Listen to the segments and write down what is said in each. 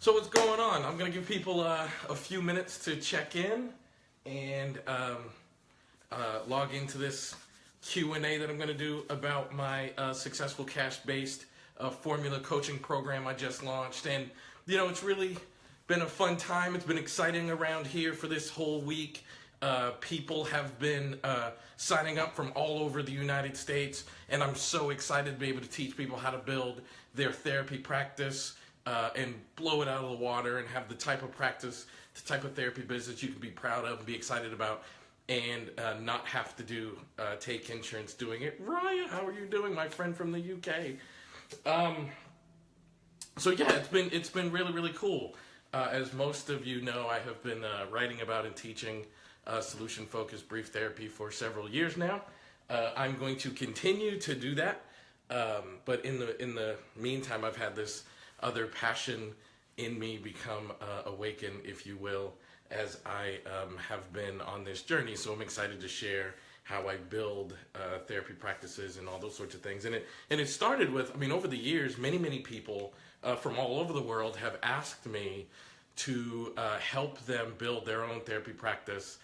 So what's going on? I'm gonna give people a few minutes to check in and log into this Q&A that I'm gonna do about my successful cash-based formula coaching program I just launched. And it's really been a fun time. It's been exciting around here for this whole week. People have been signing up from all over the United States, and I'm so excited to be able to teach people how to build their therapy practice and blow it out of the water and have the type of practice, the type of therapy business you can be proud of and be excited about, and not have to take insurance doing it. Raya, how are you doing, my friend from the UK? So yeah, it's been really, really cool. As most of you know, I have been writing about and teaching solution-focused brief therapy for several years now. I'm going to continue to do that, but in the meantime, I've had this other passion in me become awaken, if you will, as I have been on this journey. So I'm excited to share how I build therapy practices and all those sorts of things. And it started with, over the years, many people from all over the world have asked me to help them build their own therapy practice.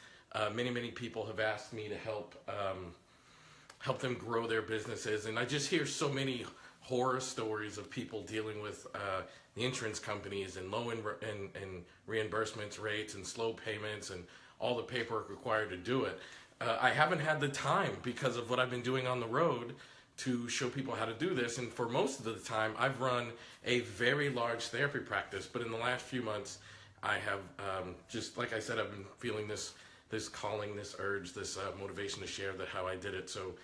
Many people have asked me to help them grow their businesses, and I just hear so many horror stories of people dealing with the insurance companies and low and reimbursements rates and slow payments and all the paperwork required to do it. I haven't had the time because of what I've been doing on the road to show people how to do this, and for most of the time I've run a very large therapy practice, but in the last few months I have just like I said, I've been feeling this calling, this urge, this motivation to share how I did it. So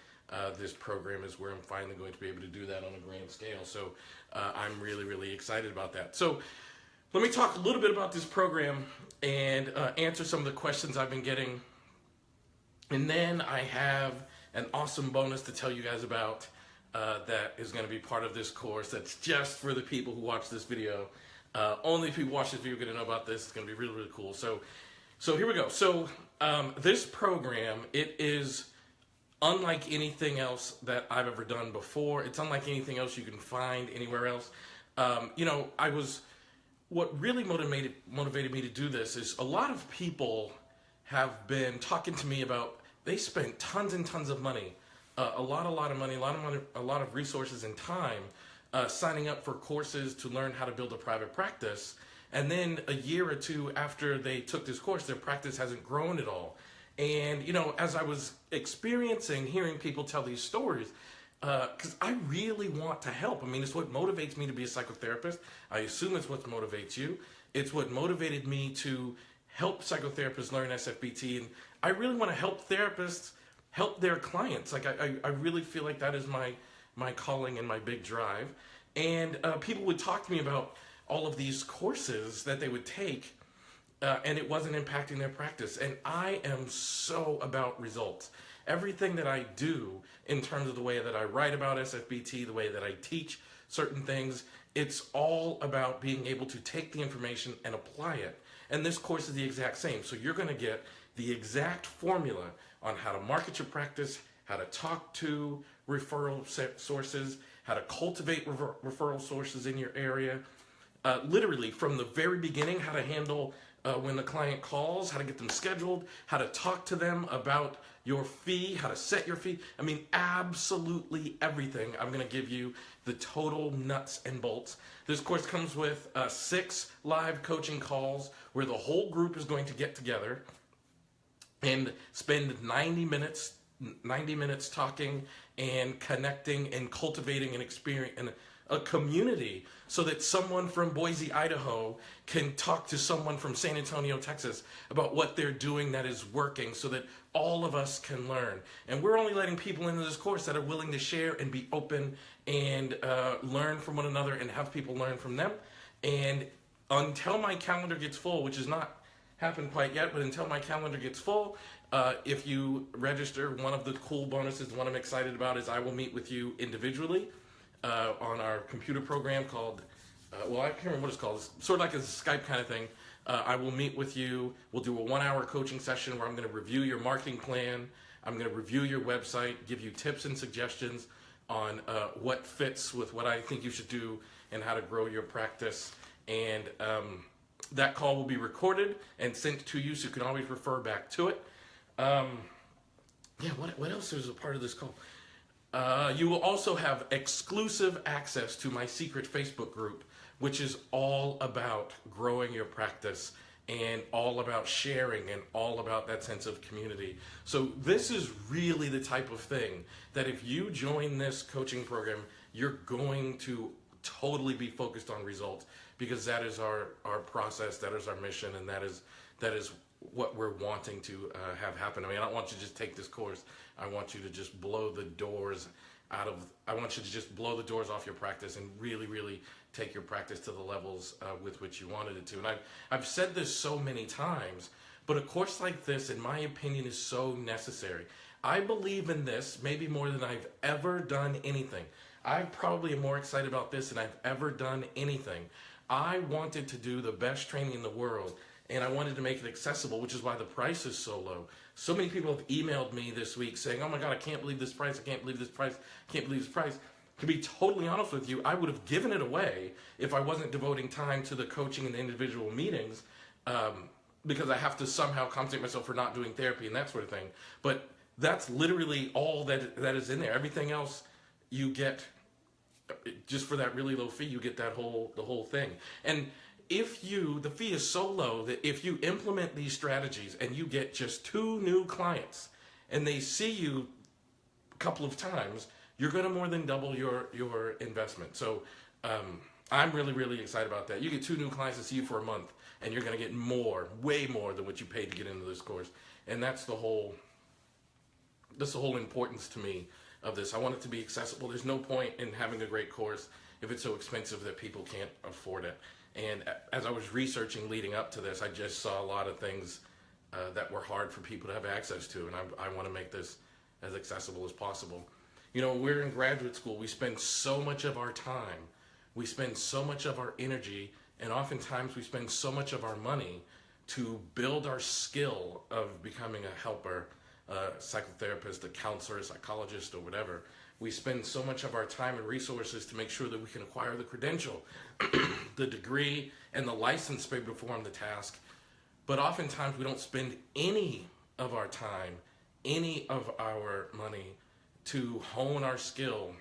this program is where I'm finally going to be able to do that on a grand scale. So I'm really excited about that. So let me talk a little bit about this program and answer some of the questions I've been getting. And then I have an awesome bonus to tell you guys about that is going to be part of this course that's just for the people who watch this video. Only if you watch this video are going to know about this. It's going to be really cool. So here we go. So this program, it is unlike anything else that I've ever done before. It's unlike anything else you can find anywhere else. What really motivated me to do this is a lot of people have been talking to me about, they spent tons and tons of money, a lot of money, a lot of resources and time signing up for courses to learn how to build a private practice. And then a year or two after they took this course, their practice hasn't grown at all. And, as I was hearing people tell these stories, because I really want to help. It's what motivates me to be a psychotherapist. I assume it's what motivates you. It's what motivated me to help psychotherapists learn SFBT. And I really want to help therapists help their clients. Like, I really feel like that is my calling and my big drive. And people would talk to me about all of these courses that they would take, and it wasn't impacting their practice. And I am so about results. Everything that I do in terms of the way that I write about SFBT, the way that I teach certain things, it's all about being able to take the information and apply it. And this course is the exact same. So you're going to get the exact formula on how to market your practice, how to talk to referral sources, how to cultivate referral sources in your area, literally from the very beginning, how to handle when the client calls, how to get them scheduled, how to talk to them about your fee, how to set your fee. Absolutely everything. I'm going to give you the total nuts and bolts. This course comes with 6 live coaching calls where the whole group is going to get together and spend 90 minutes talking and connecting and cultivating an experience and a community, so that someone from Boise, Idaho can talk to someone from San Antonio, Texas about what they're doing that is working, so that all of us can learn. And we're only letting people into this course that are willing to share and be open and learn from one another and have people learn from them. And until my calendar gets full, which has not happened quite yet, but until my calendar gets full, if you register, one of the cool bonuses, the one I'm excited about, is I will meet with you individually on our computer program called, I can't remember what it's called. It's sort of like a Skype kind of thing. I will meet with you. We'll do a 1-hour coaching session where I'm going to review your marketing plan. I'm going to review your website, give you tips and suggestions on what fits with what I think you should do and how to grow your practice. And that call will be recorded and sent to you, so you can always refer back to it. Yeah, what else is a part of this call? You will also have exclusive access to my secret Facebook group, which is all about growing your practice and all about sharing and all about that sense of community. So this is really the type of thing that if you join this coaching program, you're going to totally be focused on results, because that is our process, that is our mission, and that is what we're wanting to have happen. I mean, I don't want you to just take this course. I want you to just blow the doors I want you to just blow the doors off your practice and really, really take your practice to the levels with which you wanted it to. And I've said this so many times, but a course like this, in my opinion, is so necessary. I believe in this maybe more than I've ever done anything. I probably am more excited about this than I've ever done anything. I wanted to do the best training in the world, and I wanted to make it accessible, which is why the price is so low. So many people have emailed me this week saying, oh my God, I can't believe this price, I can't believe this price, I can't believe this price. To be totally honest with you, I would have given it away if I wasn't devoting time to the coaching and the individual meetings, because I have to somehow compensate myself for not doing therapy and that sort of thing. But that's literally all that is in there. Everything else you get, just for that really low fee, you get the whole thing. And the fee is so low that if you implement these strategies and you get just 2 new clients and they see you a couple of times, you're going to more than double your investment. So I'm really, really excited about that. You get 2 new clients to see you for a month, and you're going to get more, way more than what you paid to get into this course. And that's the whole importance to me of this. I want it to be accessible. There's no point in having a great course if it's so expensive that people can't afford it. And as I was researching leading up to this, I just saw a lot of things that were hard for people to have access to, and I want to make this as accessible as possible. You know, we're in graduate school. We spend so much of our time, we spend so much of our energy, and oftentimes we spend so much of our money to build our skill of becoming a helper, a psychotherapist, a counselor, a psychologist, or whatever. We spend so much of our time and resources to make sure that we can acquire the credential, the degree, and the license to perform the task. But oftentimes we don't spend any of our time, any of our money to hone our skill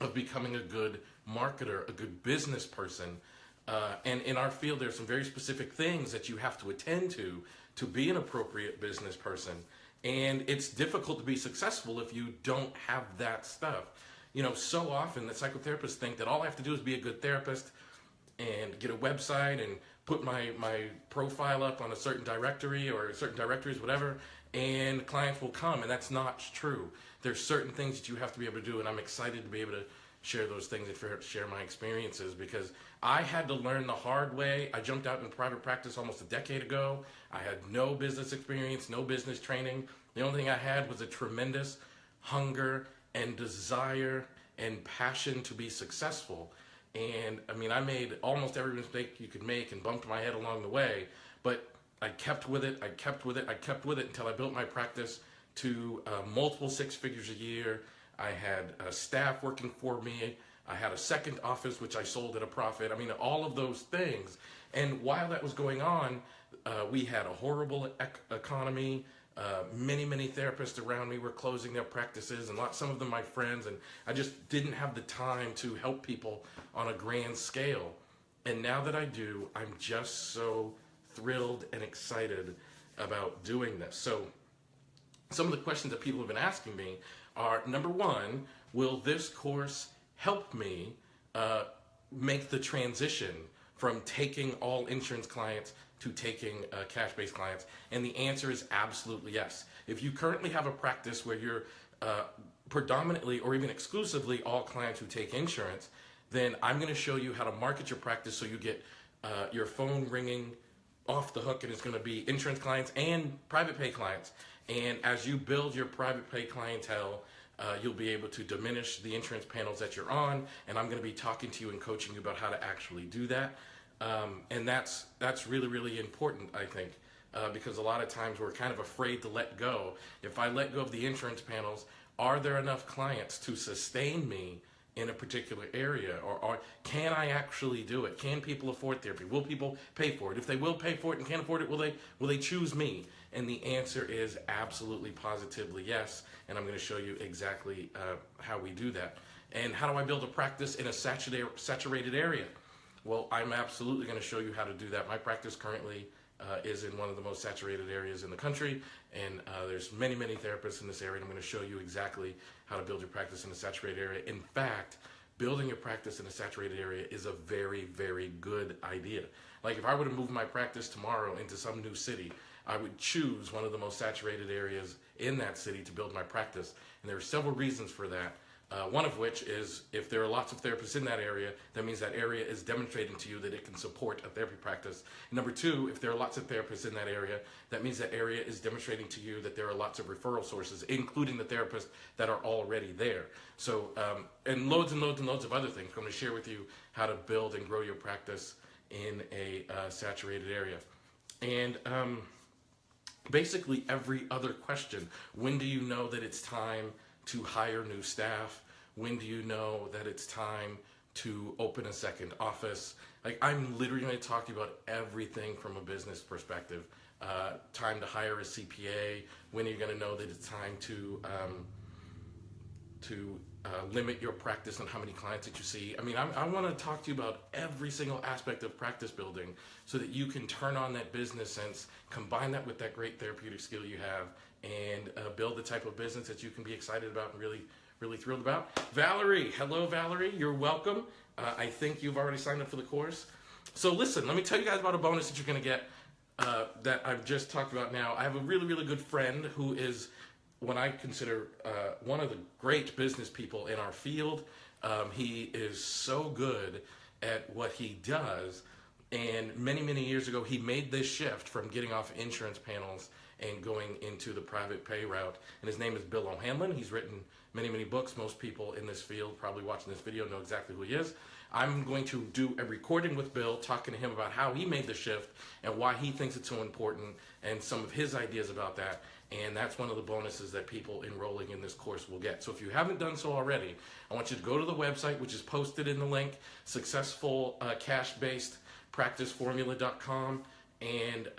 of becoming a good marketer, a good business person. And in our field, there's some very specific things that you have to attend to be an appropriate business person. And it's difficult to be successful if you don't have that stuff. You know, so often the psychotherapists think that all I have to do is be a good therapist and get a website and put my profile up on a certain directory or certain directories, whatever, and clients will come. And that's not true. There's certain things that you have to be able to do, and I'm excited to be able to share those things and share my experiences, because I had to learn the hard way. I jumped out in private practice almost a decade ago. I had no business experience, no business training. The only thing I had was a tremendous hunger and desire and passion to be successful. And I mean, I made almost every mistake you could make and bumped my head along the way, but I kept with it, I kept with it until I built my practice to multiple 6 figures a year. I had staff working for me. I had a second office, which I sold at a profit. I mean, all of those things. And while that was going on, we had a horrible economy. Many therapists around me were closing their practices, and some of them my friends, and I just didn't have the time to help people on a grand scale. And now that I do, I'm just so thrilled and excited about doing this. So some of the questions that people have been asking me are, number one, will this course help me make the transition from taking all insurance clients to taking cash-based clients? And the answer is absolutely yes. If you currently have a practice where you're predominantly or even exclusively all clients who take insurance, then I'm going to show you how to market your practice so you get your phone ringing off the hook, and it's going to be insurance clients and private pay clients. And as you build your private pay clientele, you'll be able to diminish the insurance panels that you're on, and I'm going to be talking to you and coaching you about how to actually do that. And that's really, really important, I think, because a lot of times we're kind of afraid to let go. If I let go of the insurance panels, are there enough clients to sustain me in a particular area, or can I actually do it? Can people afford therapy? Will people pay for it? If they will pay for it and can't afford it, will they choose me? And the answer is absolutely, positively yes. And I'm going to show you exactly how we do that. And how do I build a practice in a saturated area? Well, I'm absolutely going to show you how to do that. My practice currently is in one of the most saturated areas in the country, and there's many therapists in this area, and I'm going to show you exactly how to build your practice in a saturated area. In fact, building your practice in a saturated area is a very good idea. Like if I were to move my practice tomorrow into some new city, I would choose one of the most saturated areas in that city to build my practice, and there are several reasons for that. One of which is if there are lots of therapists in that area, that means that area is demonstrating to you that it can support a therapy practice. Number two, if there are lots of therapists in that area, that means that area is demonstrating to you that there are lots of referral sources, including the therapists that are already there. So, and loads of other things. I'm going to share with you how to build and grow your practice in a saturated area. And basically every other question. When do you know that it's time to hire new staff? When do you know that it's time to open a second office? Like I'm literally going to talk to you about everything from a business perspective. Time to hire a CPA. When are you going to know that it's time to limit your practice on how many clients that you see? I mean, I want to talk to you about every single aspect of practice building so that you can turn on that business sense, combine that with that great therapeutic skill you have, and build the type of business that you can be excited about and really thrilled about. Valerie, hello Valerie, you're welcome. I think you've already signed up for the course. So listen, let me tell you guys about a bonus that you're going to get that I've just talked about now. I have a really good friend who is what I consider one of the great business people in our field. He is so good at what he does, and many years ago he made this shift from getting off insurance panels and going into the private pay route. And his name is Bill O'Hanlon. He's written many books. Most people in this field probably watching this video know exactly who he is. I'm going to do a recording with Bill talking to him about how he made the shift and why he thinks it's so important and some of his ideas about that. And that's one of the bonuses that people enrolling in this course will get. So if you haven't done so already, I want you to go to the website, which is posted in the link, successfulcashbasedpracticeformula.com, and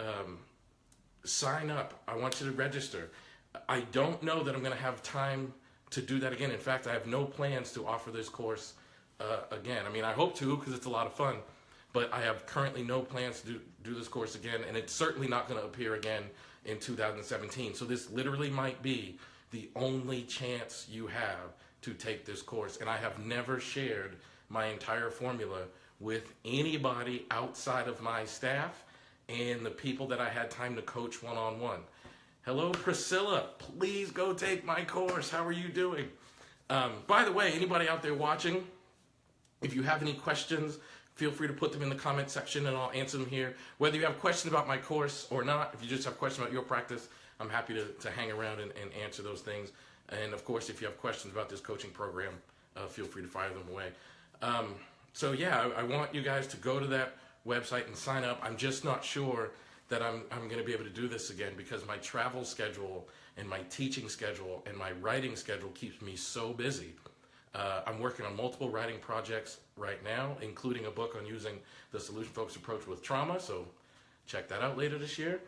sign up. I want you to register. I don't know that I'm going to have time to do that again. In fact, I have no plans to offer this course again. I mean, I hope to because it's a lot of fun, but I have currently no plans to do this course again, and it's certainly not going to appear again in 2017. So this literally might be the only chance you have to take this course, and I have never shared my entire formula with anybody outside of my staff and the people that I had time to coach one-on-one. Hello, Priscilla. Please go take my course. How are you doing? By the way, anybody out there watching, if you have any questions, feel free to put them in the comment section and I'll answer them here. Whether you have questions about my course or not, if you just have questions about your practice, I'm happy to hang around and answer those things. And of course, if you have questions about this coaching program, feel free to fire them away. So yeah, I want you guys to go to that website and sign up. I'm just not sure that I'm going to be able to do this again because my travel schedule and my teaching schedule and my writing schedule keeps me so busy. I'm working on multiple writing projects right now, including a book on using the solution-focused approach with trauma, so check that out later this year.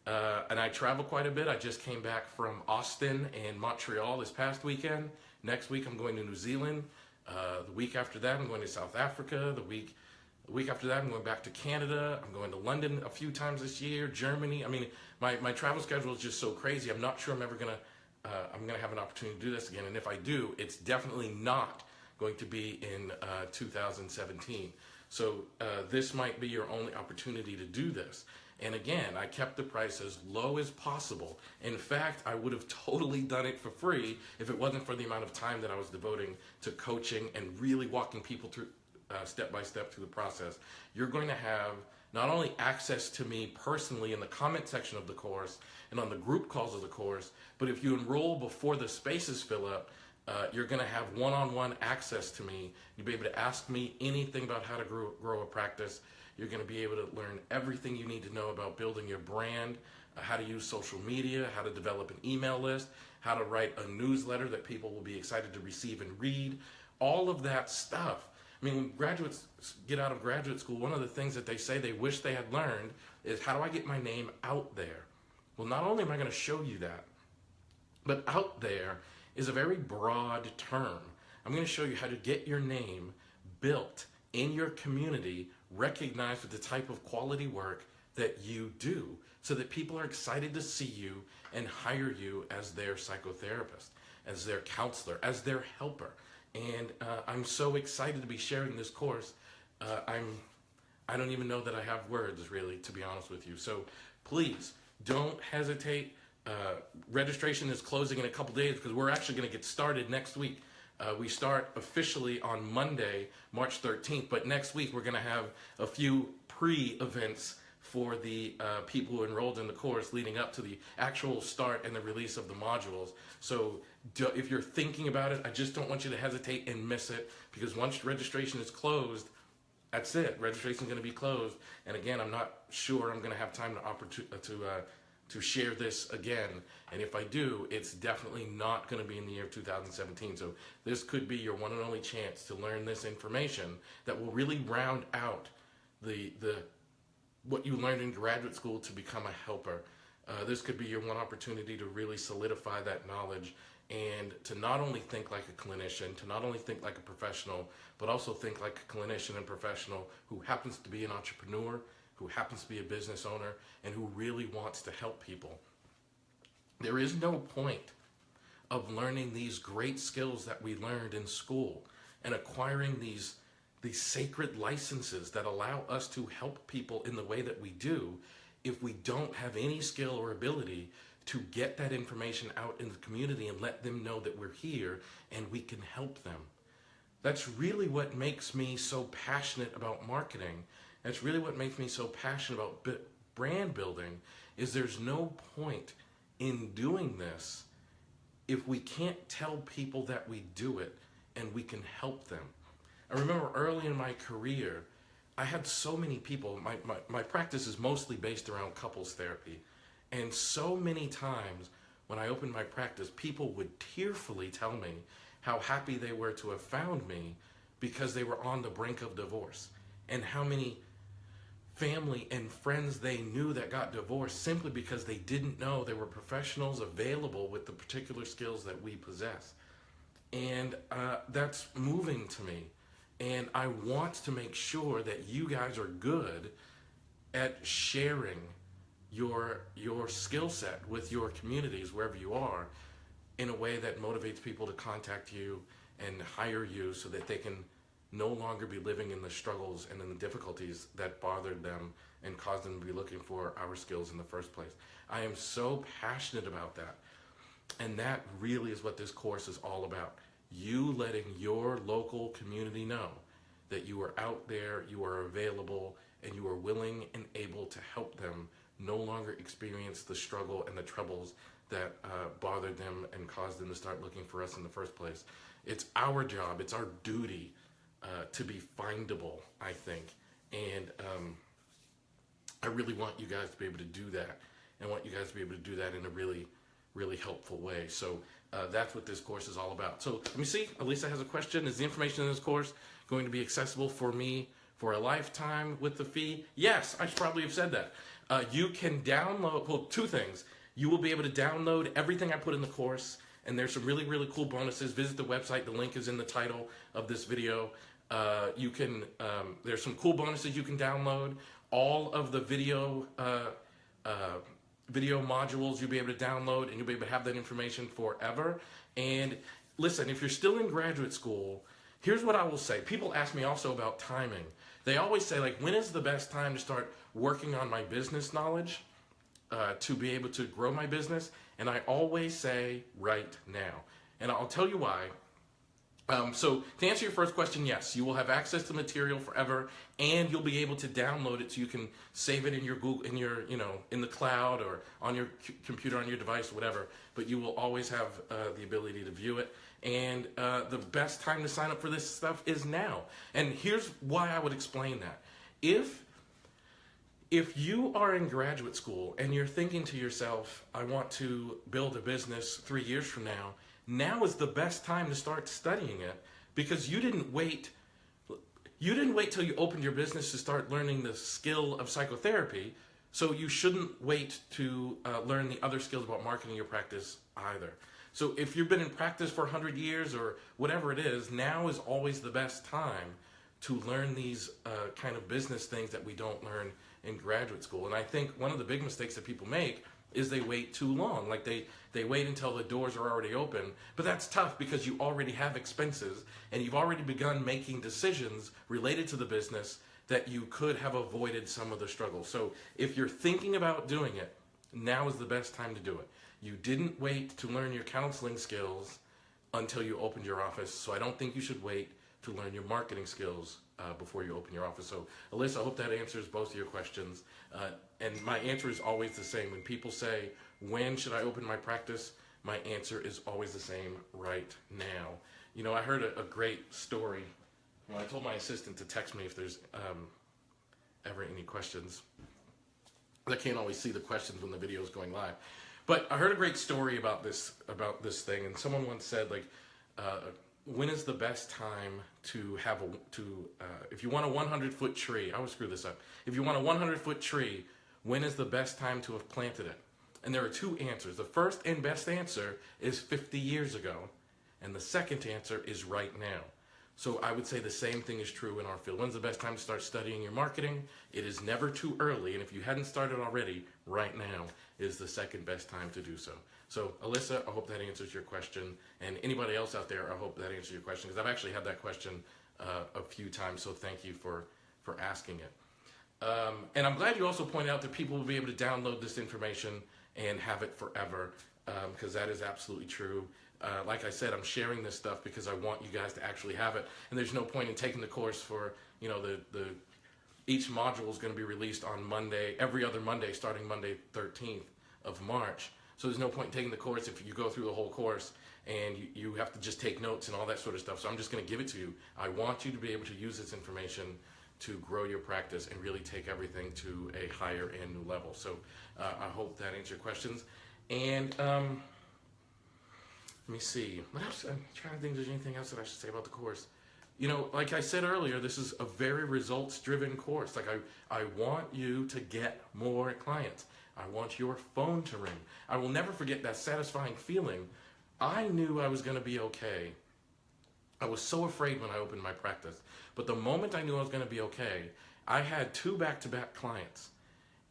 And I travel quite a bit. I just came back from Austin and Montreal this past weekend. Next week I'm going to New Zealand. The week after that I'm going to South Africa. The week after that I'm going back to Canada. I'm going to London a few times this year, Germany. I mean, my travel schedule is just so crazy. I'm not sure I'm ever going to have an opportunity to do this again. And if I do, it's definitely not going to be in 2017. So this might be your only opportunity to do this. And again, I kept the price as low as possible. In fact, I would have totally done it for free if it wasn't for the amount of time that I was devoting to coaching and really walking people through step by step through the process. You're going to have not only access to me personally in the comment section of the course and on the group calls of the course, but if you enroll before the spaces fill up, you're going to have one-on-one access to me. You'll be able to ask me anything about how to grow a practice. You're going to be able to learn everything you need to know about building your brand, how to use social media, how to develop an email list, how to write a newsletter that people will be excited to receive and read, all of that stuff. I mean, when graduates get out of graduate school, one of the things that they say they wish they had learned is, how do I get my name out there? Well, not only am I going to show you that, but out there is a very broad term. I'm going to show you how to get your name built in your community, recognized with the type of quality work that you do, so that people are excited to see you and hire you as their psychotherapist, as their counselor, as their helper. And I'm so excited to be sharing this course. I don't even know that I have words, really, to be honest with you. So please don't hesitate. Registration is closing in a couple days because we're actually going to get started next week. We start officially on Monday, March 13th, but next week we're going to have a few pre-events for the people who enrolled in the course leading up to the actual start and the release of the modules. So if you're thinking about it, I just don't want you to hesitate and miss it, because once registration is closed, that's it. Registration is going to be closed. And again, I'm not sure I'm going to have time to share this again. And if I do, it's definitely not going to be in the year 2017. So this could be your one and only chance to learn this information that will really round out the what you learned in graduate school to become a helper. This could be your one opportunity to really solidify that knowledge and to not only think like a clinician, to not only think like a professional, but also think like a clinician and professional who happens to be an entrepreneur, who happens to be a business owner, and who really wants to help people. There is no point of learning these great skills that we learned in school and acquiring these sacred licenses that allow us to help people in the way that we do if we don't have any skill or ability to get that information out in the community and let them know that we're here and we can help them. That's really what makes me so passionate about marketing. That's really what makes me so passionate about brand building, is there's no point in doing this if we can't tell people that we do it and we can help them. I remember early in my career, I had so many people, my practice is mostly based around couples therapy. And so many times when I opened my practice, people would tearfully tell me how happy they were to have found me because they were on the brink of divorce, and how many family and friends they knew that got divorced simply because they didn't know there were professionals available with the particular skills that we possess. And that's moving to me. And I want to make sure that you guys are good at sharing your skill set with your communities wherever you are in a way that motivates people to contact you and hire you so that they can no longer be living in the struggles and in the difficulties that bothered them and caused them to be looking for our skills in the first place. I am so passionate about that. And that really is what this course is all about. You letting your local community know that you are out there, you are available, and you are willing and able to help them no longer experience the struggle and the troubles that bothered them and caused them to start looking for us in the first place. It's our job, it's our duty to be findable, I think. And I really want you guys to be able to do that. And I want you guys to be able to do that in a really, really helpful way. So that's what this course is all about. So let me see, Elisa has a question. Is the information in this course going to be accessible for me for a lifetime with the fee? Yes, I should probably have said that. You can download, well, two things. You will be able to download everything I put in the course, and there's some really, really cool bonuses. Visit the website. The link is in the title of this video. There's some cool bonuses you can download. All of the video modules you'll be able to download, and you'll be able to have that information forever. And listen, if you're still in graduate school, here's what I will say. People ask me also about timing. They always say, like, when is the best time to start working on my business knowledge to be able to grow my business? And I always say right now. And I'll tell you why. So to answer your first question, yes, you will have access to material forever, and you'll be able to download it so you can save it in your Google, in the cloud or on your computer, on your device, whatever. But you will always have the ability to view it. And the best time to sign up for this stuff is now. And here's why I would explain that. If you are in graduate school and you're thinking to yourself, I want to build a business 3 years from now, now is the best time to start studying it, because you didn't wait. You didn't wait till you opened your business to start learning the skill of psychotherapy. So you shouldn't wait to learn the other skills about marketing your practice either. So if you've been in practice for 100 years or whatever it is, now is always the best time to learn these kind of business things that we don't learn in graduate school. And I think one of the big mistakes that people make is they wait too long. Like they wait until the doors are already open. But that's tough because you already have expenses and you've already begun making decisions related to the business that you could have avoided some of the struggle. So if you're thinking about doing it, now is the best time to do it. You didn't wait to learn your counseling skills until you opened your office. So I don't think you should wait to learn your marketing skills before you open your office. So Alyssa, I hope that answers both of your questions. And my answer is always the same. When people say, when should I open my practice? My answer is always the same, right now. You know, I heard a great story. Well, I told my assistant to text me if there's ever any questions. I can't always see the questions when the video is going live. But I heard a great story about this thing, and someone once said, like, when is the best time to have if you want a 100-foot tree, I always screw this up. If you want a 100-foot tree, when is the best time to have planted it? And there are two answers. The first and best answer is 50 years ago, and the second answer is right now. So I would say the same thing is true in our field. When's the best time to start studying your marketing? It is never too early, and if you hadn't started already, right now is the second best time to do so. So Alyssa, I hope that answers your question, and anybody else out there, I hope that answers your question, because I've actually had that question a few times, so thank you for asking it. And I'm glad you also pointed out that people will be able to download this information and have it forever, because that is absolutely true. Like I said, I'm sharing this stuff because I want you guys to actually have it. And there's no point in taking the course for, you know, each module is going to be released on Monday, every other Monday, starting Monday 13th of March. So there's no point in taking the course if you go through the whole course and you have to just take notes and all that sort of stuff. So I'm just going to give it to you. I want you to be able to use this information to grow your practice and really take everything to a higher and new level. So I hope that answers your questions. And let me see. What else? I'm trying to think if there's anything else that I should say about the course. You know, like I said earlier, this is a very results-driven course. Like I want you to get more clients. I want your phone to ring. I will never forget that satisfying feeling. I knew I was going to be okay. I was so afraid when I opened my practice. But the moment I knew I was going to be okay, I had 2 back-to-back clients.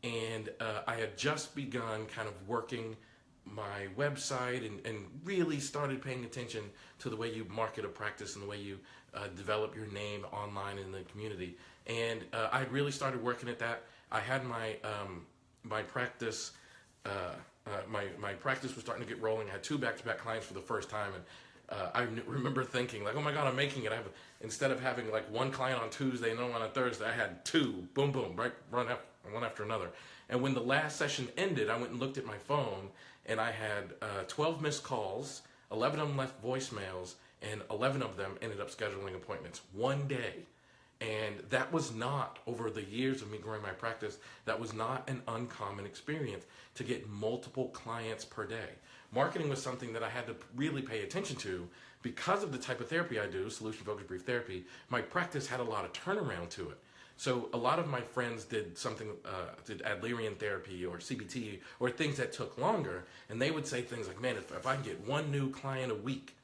And I had just begun kind of working my website and really started paying attention to the way you market a practice and the way you develop your name online in the community. And I really started working at that. I had my my practice my practice was starting to get rolling. I had 2 back-to-back clients for the first time, and I remember thinking, like, oh my God, I'm making it. Instead of having like 1 client on Tuesday and then one on Thursday, I had 2, boom, boom, right, one after another. And when the last session ended, I went and looked at my phone, and I had 12 missed calls, 11 of them left voicemails, and 11 of them ended up scheduling appointments one day. And that was not, over the years of me growing my practice, that was not an uncommon experience to get multiple clients per day. Marketing was something that I had to really pay attention to because of the type of therapy I do, solution-focused brief therapy. My practice had a lot of turnaround to it. So a lot of my friends did did Adlerian therapy or CBT or things that took longer, and they would say things like, man, if I can get 1 new client a week,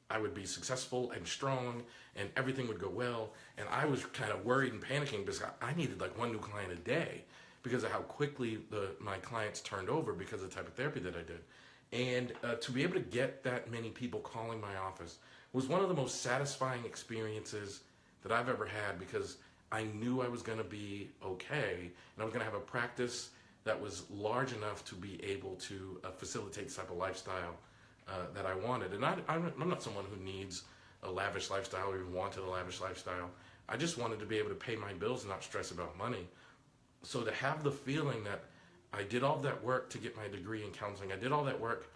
I would be successful and strong and everything would go well. And I was kind of worried and panicking because I needed like 1 new client a day because of how quickly my clients turned over because of the type of therapy that I did. And to be able to get that many people calling my office was one of the most satisfying experiences that I've ever had, because I knew I was going to be okay, and I was going to have a practice that was large enough to be able to facilitate the type of lifestyle that I wanted. And I'm not someone who needs a lavish lifestyle or even wanted a lavish lifestyle. I just wanted to be able to pay my bills and not stress about money. So to have the feeling that I did all that work to get my degree in counseling, I did all that work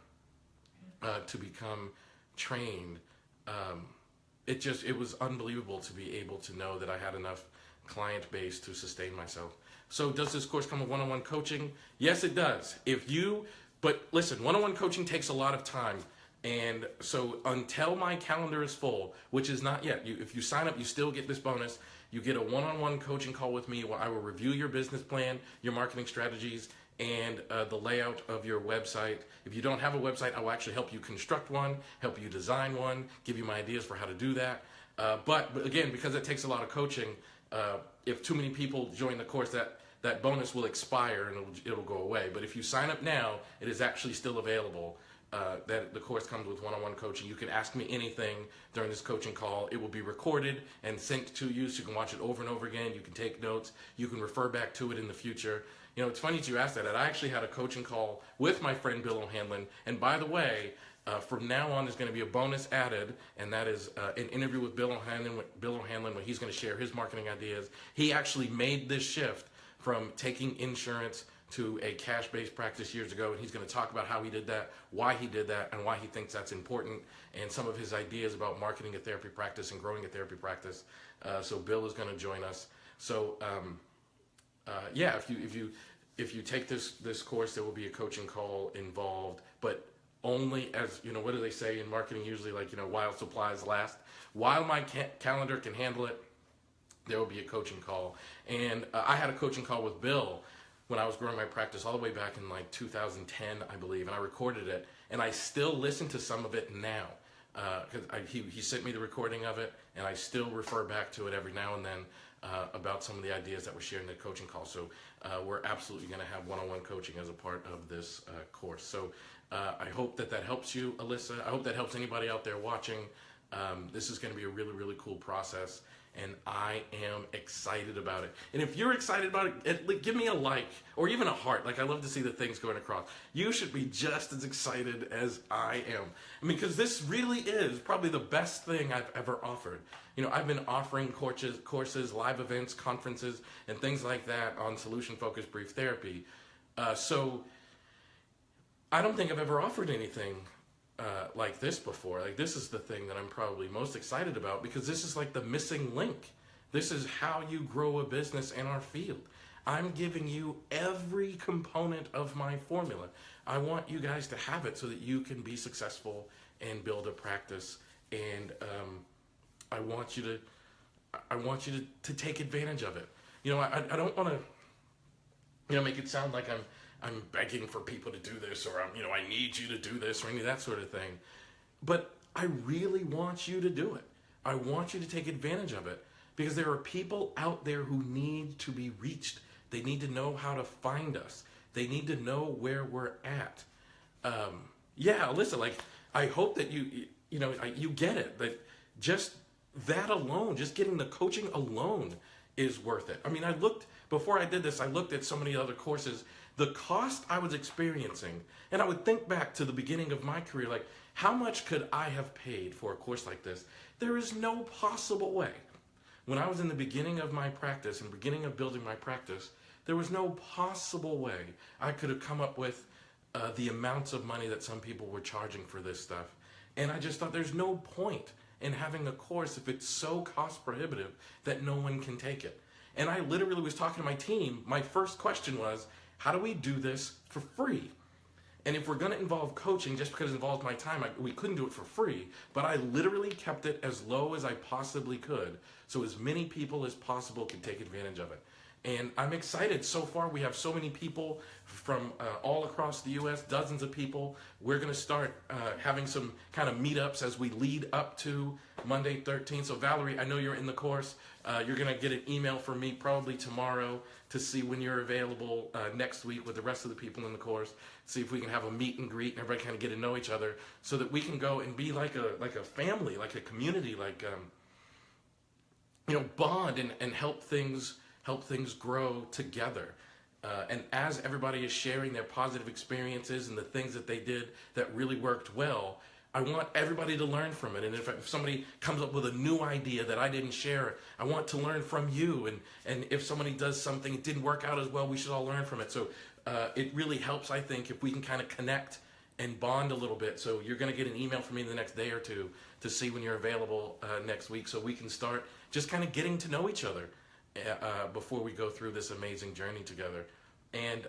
to become trained, it was unbelievable to be able to know that I had enough client base to sustain myself. So does this course come with one-on-one coaching? Yes, it does. But listen, one-on-one coaching takes a lot of time. And so until my calendar is full, which is not yet, if you sign up, you still get this bonus. You get a one-on-one coaching call with me where I will review your business plan, your marketing strategies, and the layout of your website. If you don't have a website, I will actually help you construct one, help you design one, give you my ideas for how to do that. But again, because it takes a lot of coaching, if too many people join the course, that bonus will expire and it'll go away. But if you sign up now, it is actually still available. That the course comes with one-on-one coaching. You can ask me anything during this coaching call. It will be recorded and synced to you, so you can watch it over and over again. You can take notes. You can refer back to it in the future. You know, it's funny that you asked that. I actually had a coaching call with my friend Bill O'Hanlon. And by the way, from now on, there's going to be a bonus added, and that is an interview with Bill O'Hanlon, where he's going to share his marketing ideas. He actually made this shift from taking insurance to a cash-based practice years ago, and he's going to talk about how he did that, why he did that, and why he thinks that's important, and some of his ideas about marketing a therapy practice and growing a therapy practice. So Bill is going to join us. So yeah, if you take this course, there will be a coaching call involved, but only, as you know, what do they say in marketing usually, like, you know, while supplies last. While my calendar can handle it, there will be a coaching call. And I had a coaching call with Bill when I was growing my practice all the way back in like 2010, I believe, and I recorded it, and I still listen to some of it now, because he sent me the recording of it, and I still refer back to it every now and then about some of the ideas that were shared in the coaching call. So we're absolutely going to have one-on-one coaching as a part of this course. So I hope that helps you, Alyssa. I hope that helps anybody out there watching. This is going to be a really, really cool process, and I am excited about it. And if you're excited about it, give me a like or even a heart. Like, I love to see the things going across. You should be just as excited as I am. I mean, because this really is probably the best thing I've ever offered. You know, I've been offering courses, live events, conferences, and things like that on solution-focused brief therapy. So I don't think I've ever offered anything like this before. Like, this is the thing that I'm probably most excited about, because this is like the missing link. This is how you grow a business in our field. I'm giving you every component of my formula. I want you guys to have it so that you can be successful and build a practice. And I want you to take advantage of it. You know, I don't want to, you know, make it sound like I'm begging for people to do this, or I need you to do this, or any of that sort of thing. But I really want you to do it. I want you to take advantage of it, because there are people out there who need to be reached. They need to know how to find us. They need to know where we're at. Yeah, Alyssa, like, I hope that you get it. That just that alone, just getting the coaching alone is worth it. I mean, before I did this, I looked at so many other courses. The cost I was experiencing, and I would think back to the beginning of my career, like, how much could I have paid for a course like this? There is no possible way. When I was in the beginning of my practice and beginning of building my practice, there was no possible way I could have come up with the amounts of money that some people were charging for this stuff. And I just thought, there's no point in having a course if it's so cost prohibitive that no one can take it. And I literally was talking to my team. My first question was, how do we do this for free? And if we're going to involve coaching, just because it involves my time, we couldn't do it for free. But I literally kept it as low as I possibly could, so as many people as possible could take advantage of it. And I'm excited. So far, we have so many people from all across the U.S., dozens of people. We're going to start having some kind of meetups as we lead up to Monday 13th. So Valerie, I know you're in the course. You're going to get an email from me probably tomorrow to see when you're available next week with the rest of the people in the course. See if we can have a meet and greet and everybody kind of get to know each other, so that we can go and be like a family, like a community, like bond and help things grow together. And as everybody is sharing their positive experiences and the things that they did that really worked well, I want everybody to learn from it. And if somebody comes up with a new idea that I didn't share, I want to learn from you. And if somebody does something that didn't work out as well, we should all learn from it. So it really helps, I think, if we can kind of connect and bond a little bit. So you're going to get an email from me in the next day or two to see when you're available next week, so we can start just kind of getting to know each other before we go through this amazing journey together. And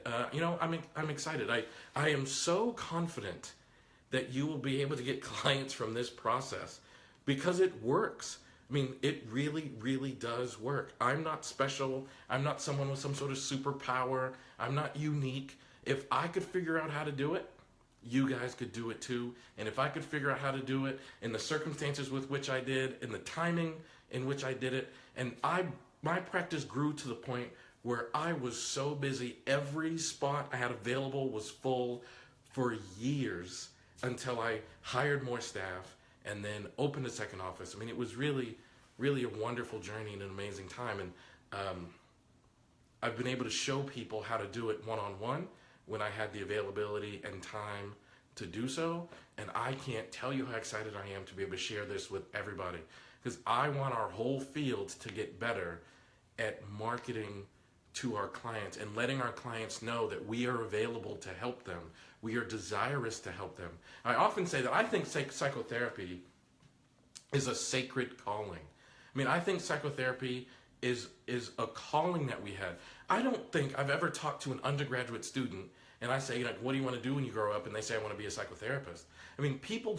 I'm excited. I am so confident that you will be able to get clients from this process because it works. I mean, it really, really does work. I'm not special. I'm not someone with some sort of superpower. I'm not unique. If I could figure out how to do it, you guys could do it too. And if I could figure out how to do it in the circumstances with which I did, in the timing in which I did it, and my practice grew to the point where I was so busy, every spot I had available was full for years until I hired more staff and then opened a second office. I mean, it was really, really a wonderful journey and an amazing time. And I've been able to show people how to do it one-on-one when I had the availability and time to do so. And I can't tell you how excited I am to be able to share this with everybody, because I want our whole field to get better at marketing to our clients and letting our clients know that we are available to help them. We are desirous to help them. I often say that I think psychotherapy is a sacred calling. I mean, I think psychotherapy is a calling that we had. I don't think I've ever talked to an undergraduate student and I say, like, what do you want to do when you grow up? And they say, I want to be a psychotherapist. I mean, people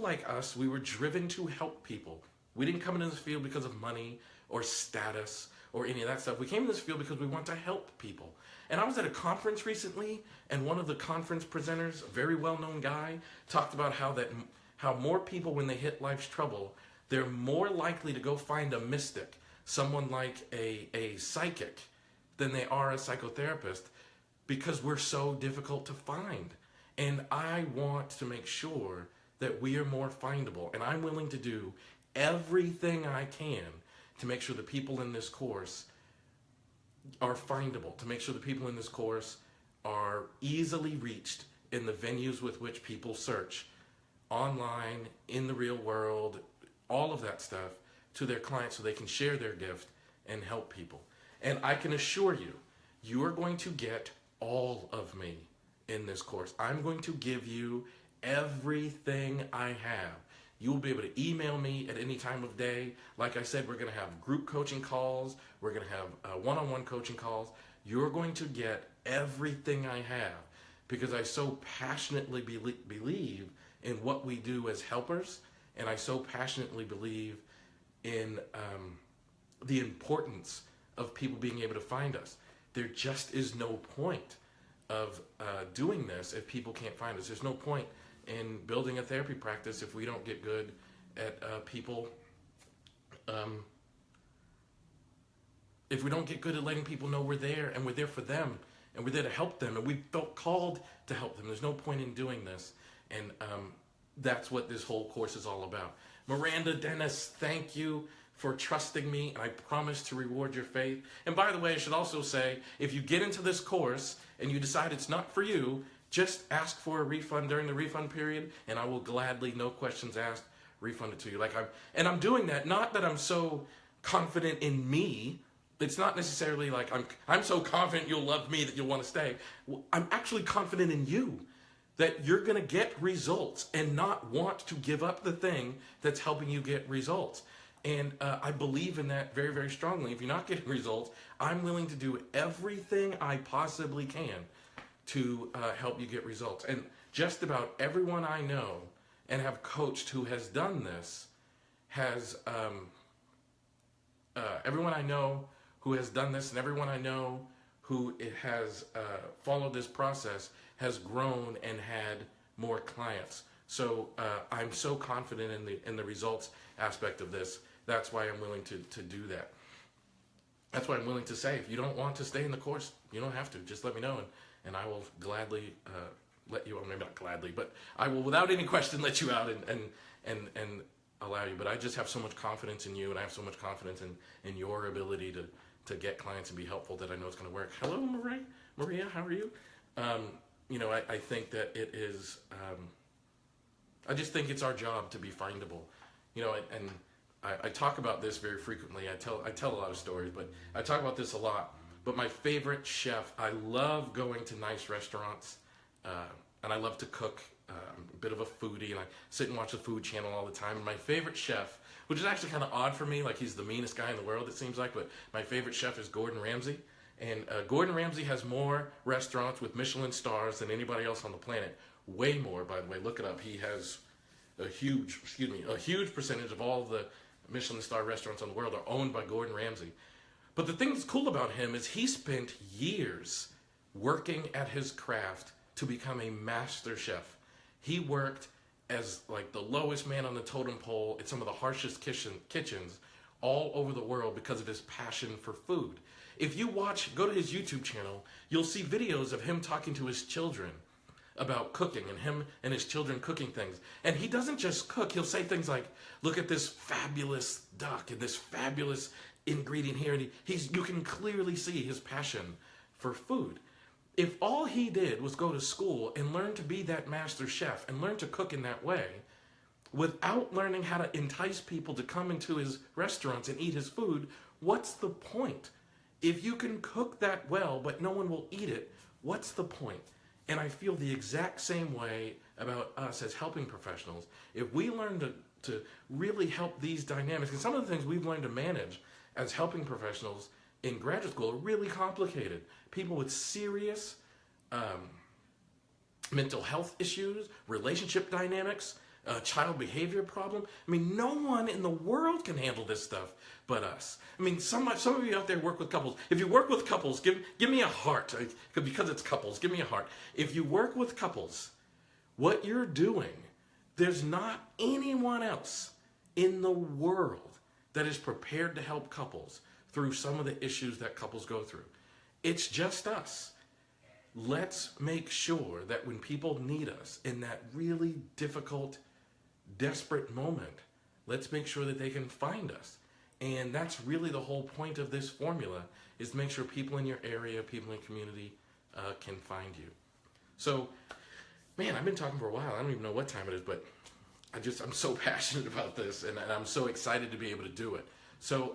like us, we were driven to help people. We didn't come into this field because of money or status or any of that stuff. We came in this field because we want to help people. And I was at a conference recently, and one of the conference presenters, a very well-known guy, talked about how more people, when they hit life's trouble, they're more likely to go find a mystic, someone like a psychic, than they are a psychotherapist, because we're so difficult to find. And I want to make sure that we are more findable, and I'm willing to do everything I can to make sure the people in this course are findable, to make sure the people in this course are easily reached in the venues with which people search, online, in the real world, all of that stuff, to their clients so they can share their gift and help people. And I can assure you, you are going to get all of me in this course. I'm going to give you everything I have. You'll be able to email me at any time of day. Like I said, we're going to have group coaching calls. We're going to have one-on-one coaching calls. You're going to get everything I have because I so passionately believe in what we do as helpers, and I so passionately believe in the importance of people being able to find us. There just is no point of doing this if people can't find us. There's no point in building a therapy practice if we don't get good at people. If we don't get good at letting people know we're there and we're there for them and we're there to help them and we felt called to help them, there's no point in doing this. And that's what this whole course is all about. Miranda Dennis, thank you for trusting me, and I promise to reward your faith. And by the way, I should also say, if you get into this course and you decide it's not for you, just ask for a refund during the refund period, and I will gladly, no questions asked, refund it to you. I'm doing that, not that I'm so confident in me. It's not necessarily like I'm so confident you'll love me that you'll want to stay. I'm actually confident in you, that you're going to get results and not want to give up the thing that's helping you get results. And I believe in that very, very strongly. If you're not getting results, I'm willing to do everything I possibly can to help you get results. And just about everyone I know and have coached who has done this has, everyone I know who has done this and everyone I know who has followed this process has grown and had more clients. So I'm so confident in the results aspect of this. That's why I'm willing to do that. That's why I'm willing to say, if you don't want to stay in the course, you don't have to. Just let me know, and I will gladly let you, well, maybe not gladly, but I will without any question let you out and allow you. But I just have so much confidence in you, and I have so much confidence in your ability to get clients and be helpful that I know it's going to work. Hello, Maria, how are you? I think that it is, I just think it's our job to be findable, and I talk about this very frequently. I tell a lot of stories, but I talk about this a lot. But my favorite chef, I love going to nice restaurants, and I love to cook. I'm a bit of a foodie, and I sit and watch the Food Channel all the time. And my favorite chef, which is actually kind of odd for me, like he's the meanest guy in the world, it seems like, but my favorite chef is Gordon Ramsay. And Gordon Ramsay has more restaurants with Michelin stars than anybody else on the planet. way more, by the way. Look it up. He has a huge percentage of all the Michelin star restaurants in the world are owned by Gordon Ramsay. But the thing that's cool about him is he spent years working at his craft to become a master chef. He worked as like the lowest man on the totem pole at some of the harshest kitchens all over the world because of his passion for food. If you go to his YouTube channel, you'll see videos of him talking to his children about cooking and him and his children cooking things. And he doesn't just cook, he'll say things like, look at this fabulous duck and this fabulous ingredient here. And you can clearly see his passion for food. If all he did was go to school and learn to be that master chef and learn to cook in that way, without learning how to entice people to come into his restaurants and eat his food, what's the point? If you can cook that well, but no one will eat it, what's the point? And I feel the exact same way about us as helping professionals. If we learn to really help these dynamics, and some of the things we've learned to manage as helping professionals in graduate school are really complicated. People with serious mental health issues, relationship dynamics, child behavior problem. I mean, no one in the world can handle this stuff but us. I mean, some of you out there work with couples. If you work with couples, give me a heart. Because it's couples, give me a heart. If you work with couples, what you're doing, there's not anyone else in the world that is prepared to help couples through some of the issues that couples go through. It's just us. Let's make sure that when people need us in that really difficult, desperate moment, let's make sure that they can find us. And that's really the whole point of this formula, is to make sure people in your area, people in your community can find you. So, man, I've been talking for a while. I don't even know what time it is, but I'm so passionate about this, and I'm so excited to be able to do it. So,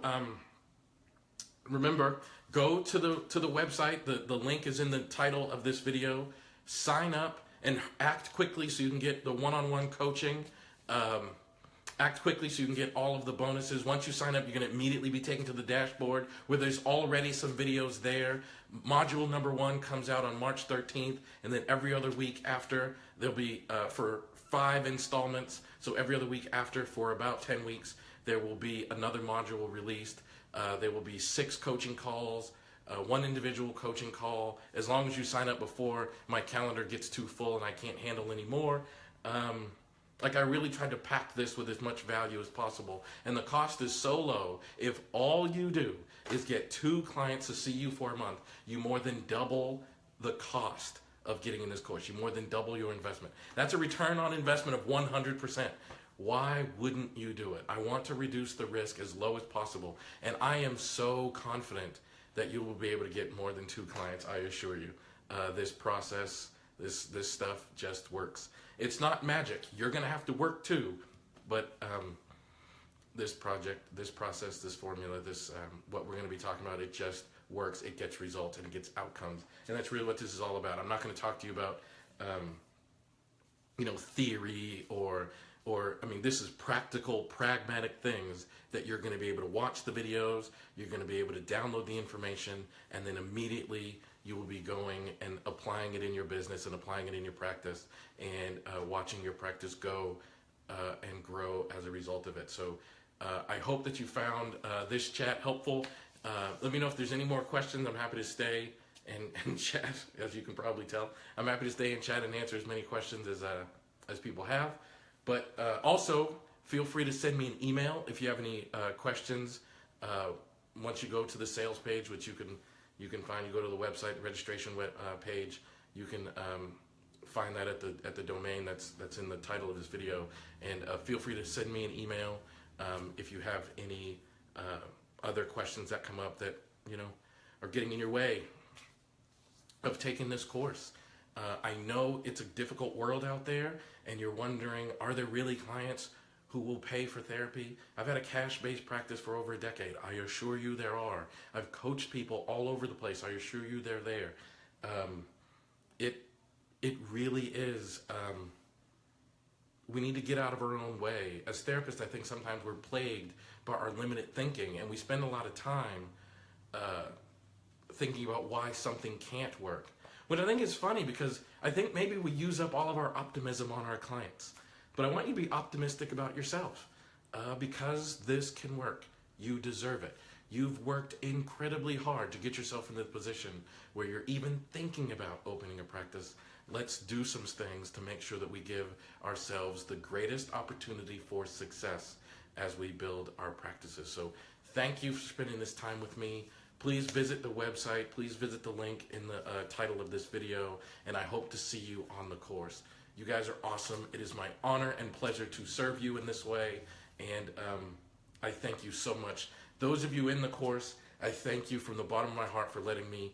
remember, go to the website. The link is in the title of this video. Sign up and act quickly so you can get the one-on-one coaching. Act quickly so you can get all of the bonuses. Once you sign up, you're going to immediately be taken to the dashboard where there's already some videos there. Module number 1 comes out on March 13th, and then every other week after, there'll be for 5 installments. So every other week after, for about 10 weeks, there will be another module released. There will be 6 coaching calls, 1 individual coaching call. As long as you sign up before my calendar gets too full and I can't handle any more. I really tried to pack this with as much value as possible. And the cost is so low. If all you do is get 2 clients to see you for a month, you more than double the cost of getting in this course. You more than double your investment. That's a return on investment of 100%. Why wouldn't you do it? I want to reduce the risk as low as possible. And I am so confident that you will be able to get more than 2 clients, I assure you. This process, this stuff just works. It's not magic. You're going to have to work too. But this project, this process, this formula, what we're going to be talking about, it just works. It gets results and it gets outcomes. And that's really what this is all about. I'm not going to talk to you about, theory or this is practical, pragmatic things that you're going to be able to watch the videos, you're going to be able to download the information, and then immediately you will be going and applying it in your business and applying it in your practice and watching your practice go and grow as a result of it. So I hope that you found this chat helpful. Let me know if there's any more questions. I'm happy to stay and chat, as you can probably tell. I'm happy to stay and chat and answer as many questions as people have. But also, feel free to send me an email if you have any questions. Once you go to the sales page, which you can find, you go to the website, the registration page. You can find that at the domain that's in the title of this video. And feel free to send me an email if you have any other questions that come up that are getting in your way of taking this course. I know it's a difficult world out there, and you're wondering, are there really clients who will pay for therapy? I've had a cash-based practice for over a decade. I assure you there are. I've coached people all over the place. I assure you they're there. It really is. We need to get out of our own way. As therapists, I think sometimes we're plagued by our limited thinking, and we spend a lot of time thinking about why something can't work. Which I think is funny because I think maybe we use up all of our optimism on our clients. But I want you to be optimistic about yourself because this can work. You deserve it. You've worked incredibly hard to get yourself in the position where you're even thinking about opening a practice. Let's do some things to make sure that we give ourselves the greatest opportunity for success as we build our practices. So thank you for spending this time with me. Please visit the website. Please visit the link in the title of this video, and I hope to see you on the course. You guys are awesome. It is my honor and pleasure to serve you in this way, and I thank you so much. Those of you in the course, I thank you from the bottom of my heart for letting me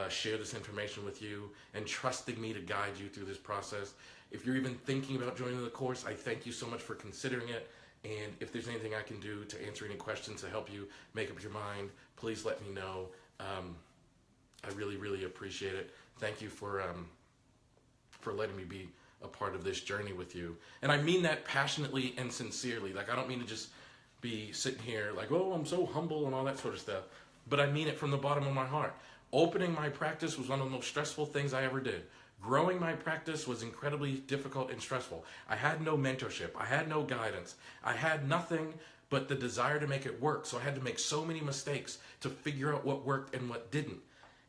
share this information with you and trusting me to guide you through this process. If you're even thinking about joining the course, I thank you so much for considering it. And if there's anything I can do to answer any questions to help you make up your mind, please let me know. I really, really appreciate it. Thank you for letting me be a part of this journey with you. And I mean that passionately and sincerely. Like, I don't mean to just be sitting here like, oh, I'm so humble and all that sort of stuff. But I mean it from the bottom of my heart. Opening my practice was one of the most stressful things I ever did. Growing my practice was incredibly difficult and stressful. I had no mentorship. I had no guidance. I had nothing but the desire to make it work. So I had to make so many mistakes to figure out what worked and what didn't.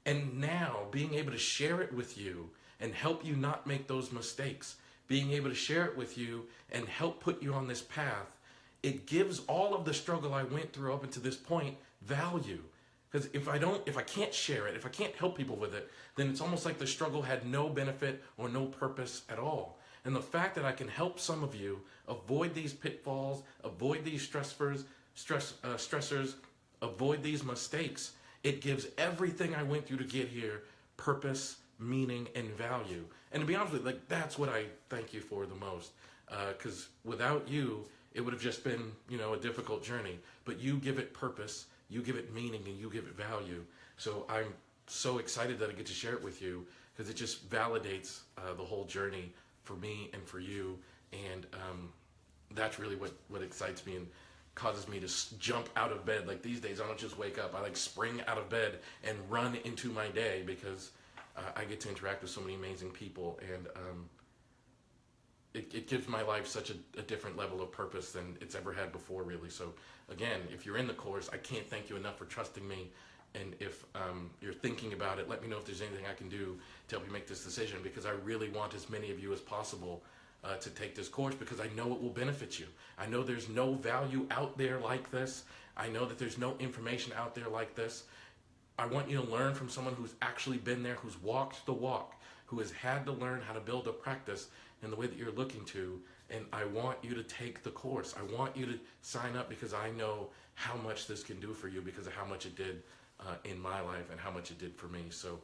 And now being able to share it with you and help you not make those mistakes, being able to share it with you and help put you on this path, it gives all of the struggle I went through up until this point value. Because if I can't share it, if I can't help people with it, then it's almost like the struggle had no benefit or no purpose at all. And the fact that I can help some of you avoid these pitfalls, avoid these stressors, avoid these mistakes, it gives everything I went through to get here purpose, meaning, and value. And to be honest with you, like, that's what I thank you for the most. Because without you, it would have just been, a difficult journey. But you give it purpose, you give it meaning, and you give it value. So I'm so excited that I get to share it with you because it just validates the whole journey for me and for you. And that's really what excites me and causes me to jump out of bed. Like, these days, I don't just wake up. I spring out of bed and run into my day because I get to interact with so many amazing people. And it gives my life such a different level of purpose than it's ever had before, really. So again, if you're in the course, I can't thank you enough for trusting me. And if you're thinking about it, let me know if there's anything I can do to help you make this decision, because I really want as many of you as possible to take this course, because I know it will benefit you. I know there's no value out there like this. I know that there's no information out there like this. I want you to learn from someone who's actually been there, who's walked the walk, who has had to learn how to build a practice in the way that you're looking to. And I want you to take the course. I want you to sign up because I know how much this can do for you because of how much it did in my life and how much it did for me. So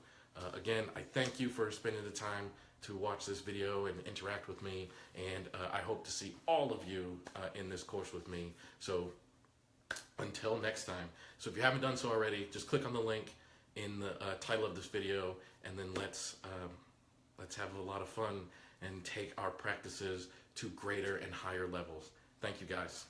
again, I thank you for spending the time to watch this video and interact with me. And I hope to see all of you in this course with me. So until next time. So if you haven't done so already, just click on the link in the title of this video, and then let's have a lot of fun and take our practices to greater and higher levels. Thank you, guys.